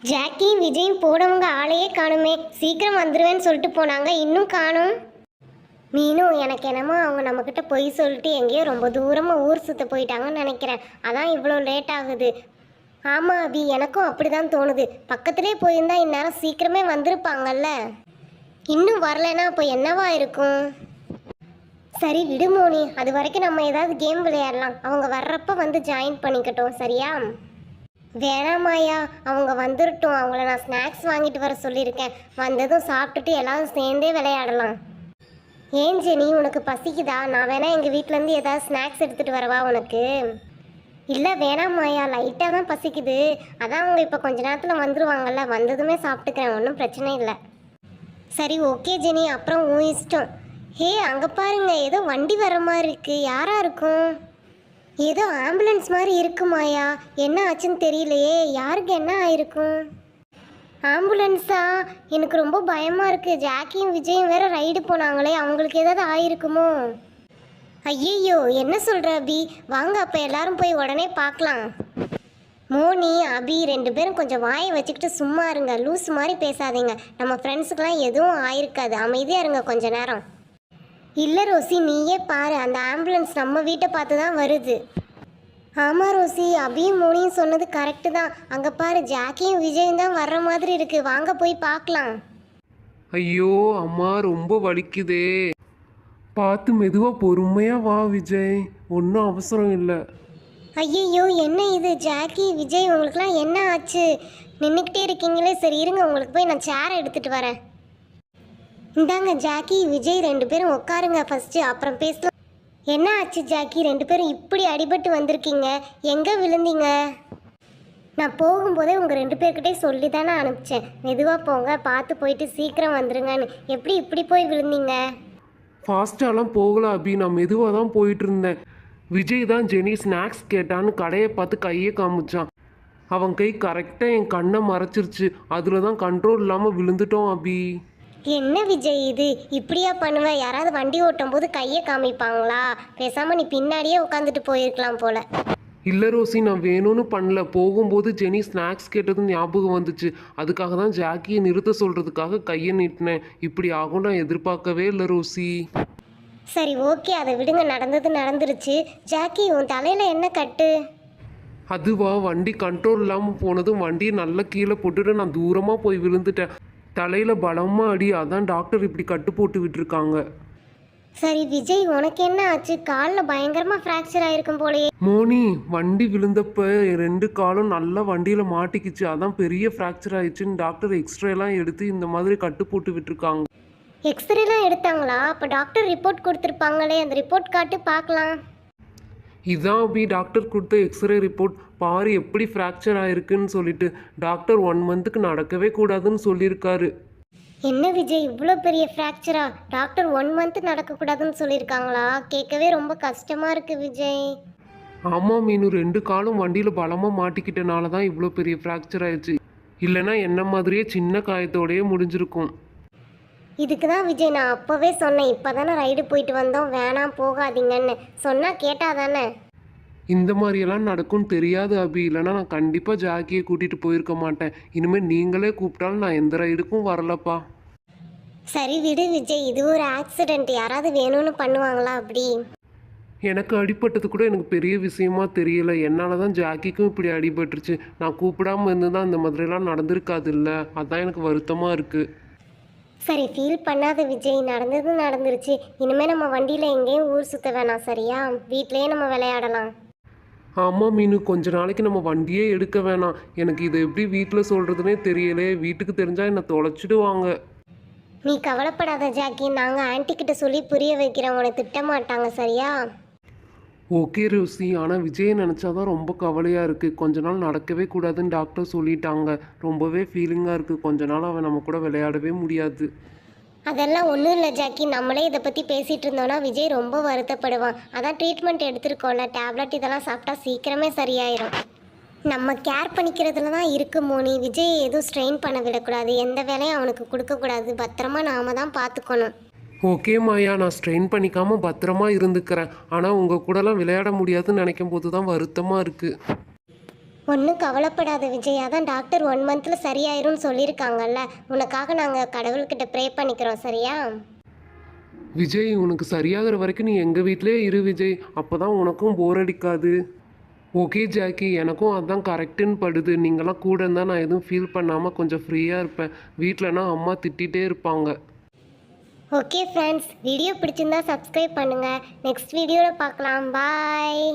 ஜாக்கியும் விஜயும் போனவங்க ஆளையே காணுமே. சீக்கிரம் வந்துடுவேன்னு சொல்லிட்டு போனாங்க, இன்னும் காணும். மீனும் எனக்கு என்னமோ அவங்க நம்மக்கிட்ட பொய் சொல்லிட்டு எங்கேயோ ரொம்ப தூரமாக ஊர் சுற்ற போயிட்டாங்கன்னு நினைக்கிறேன். அதான் இவ்வளோ லேட் ஆகுது. ஆமாம் அபி, எனக்கும் அப்படி தான் தோணுது. பக்கத்துலேயே போயிருந்தா இந்நேரம் சீக்கிரமே வந்திருப்பாங்கல்ல. இன்னும் வரலைன்னா அப்போ என்னவா இருக்கும்? சரி விடு மோனி, அது வரைக்கும் நம்ம ஏதாவது கேம் விளையாடலாம். அவங்க வர்றப்ப வந்து ஜாயின் பண்ணிக்கட்டும், சரியா? வேணாமாயா, அவங்க வந்துடட்டும். அவங்கள நான் ஸ்நாக்ஸ் வாங்கிட்டு வர சொல்லியிருக்கேன். வந்ததும் சாப்பிட்டுட்டு எல்லாரும் சேர்ந்தே விளையாடலாம். ஏன் ஜெனி, உனக்கு பசிக்குதா? நான் வேணா எங்கள் வீட்டிலேருந்து ஏதாவது ஸ்நாக்ஸ் எடுத்துகிட்டு வரவா உனக்கு? இல்லை வேணாமாயா, லைட்டாக தான் பசிக்குது. அதான் அவங்க இப்போ கொஞ்ச நேரத்தில் வந்துடுவாங்கல்ல, வந்ததுமே சாப்பிட்டுக்கிறேன், ஒன்றும் பிரச்சனை இல்லை. சரி ஓகே ஜெனி, அப்புறம் உன் இஷ்டம். ஹே அங்கே பாருங்க, ஏதோ வண்டி வர மாதிரி இருக்கு. யாரா இருக்கும்? ஏதோ ஆம்புலன்ஸ் மாதிரி இருக்குமாயா. என்ன ஆச்சுன்னு தெரியலையே. யாருக்கு என்ன ஆயிருக்கும்? ஆம்புலன்ஸா? எனக்கு ரொம்ப பயமாக இருக்குது. ஜாக்கியும் விஜயும் வேற ரைடு போனாங்களே, அவங்களுக்கு ஏதாவது ஆயிருக்குமோ? ஐயையோ, என்ன சொல்கிற அபி? வாங்க அப்போ எல்லாரும் போய் உடனே பார்க்கலாம். மோனி அபி ரெண்டு பேரும் கொஞ்சம் வாயை வச்சுக்கிட்டு சும்மா இருங்க. லூஸ் மாதிரி பேசாதீங்க. நம்ம ஃப்ரெண்ட்ஸுக்கெலாம் எதுவும் ஆயிருக்காது, அமைதியாக இருங்க கொஞ்ச நேரம். இல்லை ரோசி, நீயே பாரு, அந்த ஆம்புலன்ஸ் நம்ம வீட்டை பார்த்து தான் வருது. ஆமாம் ரோசி, அபியும் மோனியும் சொன்னது கரெக்டு தான். அங்கே பாரு, ஜாக்கியும் விஜயும் தான் வர்ற மாதிரி இருக்கு. வாங்க போய் பார்க்கலாம். ஐயோ அம்மா, ரொம்ப வலிக்குதே. பார்த்து மெதுவாக பொறுமையாக வா விஜய், ஒன்றும் அவசரம் இல்லை. ஐயையோ, என்ன இது ஜாக்கி விஜய், உங்களுக்குலாம் என்ன ஆச்சு? நின்றுக்கிட்டே இருக்கீங்களே. சரி இருங்க, உங்களுக்கு போய் நான் சேரை எடுத்துகிட்டு வரேன். இந்தாங்க ஜாக்கி விஜய், ரெண்டு பேரும் உட்காருங்க ஃபஸ்ட்டு, அப்புறம் பேசலாம். என்ன ஆச்சு ஜாக்கி, ரெண்டு பேரும் இப்படி அடிபட்டு வந்திருக்கீங்க? எங்கே விழுந்தீங்க? நான் போகும்போதே உங்கள் ரெண்டு பேர்கிட்டே சொல்லி தானே அனுப்பிச்சேன், மெதுவாக போங்க, பார்த்து போயிட்டு சீக்கிரம் வந்துருங்கன்னு. எப்படி இப்படி போய் விழுந்தீங்க? ஃபாஸ்ட்டாலாம் போகல அபி, நான் மெதுவாக தான் போயிட்டு இருந்தேன். விஜய் தான் ஜெனி ஸ்நாக்ஸ் கேட்டான்னு கடையை பார்த்து கையை காமிச்சான். அவன் கை கரெக்டாக என் கண்ணை மறைச்சிருச்சு. அதில் தான் கண்ட்ரோல் இல்லாமல் விழுந்துட்டோம் அபி. என்ன விஜய் இது, இப்படியா பண்ணுவேன்? யாராவது வண்டி ஓட்டும் போது கையை காமிப்பாங்களா? பேசாமல் நீ பின்னாடியே உட்காந்துட்டு போயிருக்கலாம் போல. இல்லை ரோசி, நான் வேணும்னு பண்ணல. போகும்போது ஜெனி ஸ்நாக்ஸ் கேட்டதும் ஞாபகம் வந்துச்சு. அதுக்காக தான் ஜாக்கியை நிறுத்த சொல்கிறதுக்காக கையை நீட்டினேன். இப்படி ஆகும் நான் எதிர்பார்க்கவே இல்லை ரோசி. சரி ஓகே, அதை விடுங்க, நடந்தது நடந்துருச்சு. ஜாக்கி, உன் தலையில் என்ன கட்டு? அதுவா, வண்டி கண்ட்ரோல் இல்லாமல் போனதும் வண்டியை நல்லா கீழே போட்டுட்டு நான் தூரமாக போய் விழுந்துட்டேன். தலையில் பலமாக அடி, அதான் டாக்டர் இப்படி கட்டு போட்டு விட்டுருக்காங்க. சரி விஜய், உனக்கு என்ன ஆச்சு? காலில் பயங்கரமாக ஃப்ராக்சர் ஆகிருக்கும் போலயே. மோனி, வண்டி விழுந்தப்ப ரெண்டு காலும் நல்லா வண்டியில் மாட்டிக்கிச்சு. அதான் பெரிய ஃப்ராக்சர் ஆயிடுச்சுன்னு டாக்டர் எக்ஸ்ரேலாம் எடுத்து இந்த மாதிரி கட்டு போட்டு விட்டுருக்காங்க. எக்ஸ்ரேலாம் எடுத்தாங்களா? அப்போ டாக்டர் ரிப்போர்ட் கொடுத்துருப்பாங்களே, அந்த ரிப்போர்ட் காட்டு பார்க்கலாம். இதான் அப்படி டாக்டர் கொடுத்த எக்ஸ்ரே ரிப்போர்ட். பாரு எப்படி ஃப்ராக்சர் ஆயிருக்குன்னு சொல்லிட்டு. டாக்டர் 1 மந்த்துக்கு நடக்கவே கூடாதுன்னு சொல்லியிருக்காரு. என்ன விஜய், இவ்வளோ பெரிய ஃப்ராக்சரா? டாக்டர் 1 மந்த் நடக்கக்கூடாதுன்னு சொல்லியிருக்காங்களா? கேட்கவே ரொம்ப கஷ்டமாக இருக்குது விஜய். ஆமாம் மீனு, 2 காலும் வண்டியில் பலமாக மாட்டிக்கிட்டனால தான் இவ்வளோ பெரிய ஃப்ராக்சர் ஆயிடுச்சு. இல்லைன்னா என்ன மாதிரியே சின்ன காயத்தோடையே முடிஞ்சிருக்கும். இதுக்கு தான் விஜய் நான் அப்போவே சொன்னேன். இப்போ தானே ரைடு போயிட்டு வந்தோம், வேணாம் போகாதீங்கன்னு சொன்னால் கேட்டால் தானே. இந்த மாதிரியெல்லாம் நடக்கும்னு தெரியாது அபி. இல்லைனா நான் கண்டிப்பாக ஜாக்கியை கூட்டிகிட்டு போயிருக்க மாட்டேன். இனிமேல் நீங்களே கூப்பிட்டாலும் நான் எந்த ரைடுக்கும் வரலப்பா. சரி விடு விஜய், இது ஒரு ஆக்சிடெண்ட், யாராவது வேணும்னு பண்ணுவாங்களா அப்படி? எனக்கு அடிபட்டது கூட எனக்கு பெரிய விஷயமா தெரியல. என்னால் தான் ஜாக்கிக்கும் இப்படி அடிபட்டுருச்சு. நான் கூப்பிடாமல் இருந்து தான் இந்த மாதிரிலாம் நடந்திருக்காது இல்லை, அதான் எனக்கு வருத்தமாக இருக்குது. சரி ஃபீல் பண்ணாத விஜய், நடந்தது நடந்துருச்சு. இனிமேல் நம்ம வண்டியில் எங்கேயும் ஊர் சுற்ற வேணாம், சரியா? வீட்டிலேயே நம்ம விளையாடலாம். ஆமாம் மீனு, கொஞ்ச நாளைக்கு நம்ம வண்டியே எடுக்க வேணாம். எனக்கு இதை எப்படி வீட்டில் சொல்கிறதுனே தெரியலே. வீட்டுக்கு தெரிஞ்சால் என்னை தொலைச்சிடுவாங்க. நீ கவலைப்படாத ஜாக்கி, நாங்கள் ஆன்ட்டிக்கிட்ட சொல்லி புரிய வைக்கிறோம், உன்னை திட்ட மாட்டாங்க, சரியா? ஓகே ரோசி, ஆனால் விஜயை நினச்சாதான் ரொம்ப கவலையாக இருக்குது. கொஞ்ச நாள் நடக்கவே கூடாதுன்னு டாக்டர் சொல்லிட்டாங்க. ரொம்பவே ஃபீலிங்காக இருக்குது. கொஞ்ச நாள் அவன் நம்ம கூட விளையாடவே முடியாது. அதெல்லாம் ஒன்றும் இல்லை ஜாக்கி, நம்மளே இதை பற்றி பேசிகிட்டு இருந்தோன்னா விஜய் ரொம்ப வருத்தப்படுவான். அதான் ட்ரீட்மெண்ட் எடுத்துருக்கோம்ல, டேப்லெட் இதெல்லாம் சாப்பிட்டா சீக்கிரமே சரியாயிடும். நம்ம கேர் பண்ணிக்கிறதுல தான் இருக்கு மோனி. விஜய் எதுவும் ஸ்ட்ரெயின் பண்ண விடக்கூடாது, எந்த வேலையும் அவனுக்கு கொடுக்கக்கூடாது. பத்திரமா நாம தான் பார்த்துக்கணும். ஓகே மாயா, நான் ஸ்ட்ரெயின் பண்ணிக்காமல் பத்திரமா இருந்துக்கிறேன். ஆனால் உங்கள் கூடலாம் விளையாட முடியாதுன்னு நினைக்கும் போது தான் வருத்தமாக இருக்குது. ஒன்றும் கவலைப்படாத விஜய், அதான் டாக்டர் 1 மந்த்தில் சரியாயிரும்னு சொல்லியிருக்காங்கல்ல. உனக்காக நாங்கள் கடவுள்கிட்ட ப்ரே பண்ணிக்கிறோம், சரியா? விஜய், உனக்கு சரியாகிற வரைக்கும் நீ எங்கள் வீட்டிலே இரு விஜய், அப்போ தான் உனக்கும் போர் அடிக்காது. ஓகே ஜாக்கி, எனக்கும் அதான் கரெக்டுன்னு படுது. நீங்களாம் கூட இருந்தால் நான் எதுவும் ஃபீல் பண்ணாமல் கொஞ்சம் ஃப்ரீயாக இருப்பேன். வீட்டிலனா அம்மா திட்டிகிட்டே இருப்பாங்க. ஓகே ஃப்ரெண்ட்ஸ், வீடியோ பிடிச்சிருந்தா சப்ஸ்கிரைப் பண்ணுங்கள். நெக்ஸ்ட் வீடியோவில் பார்க்கலாம். பாய்.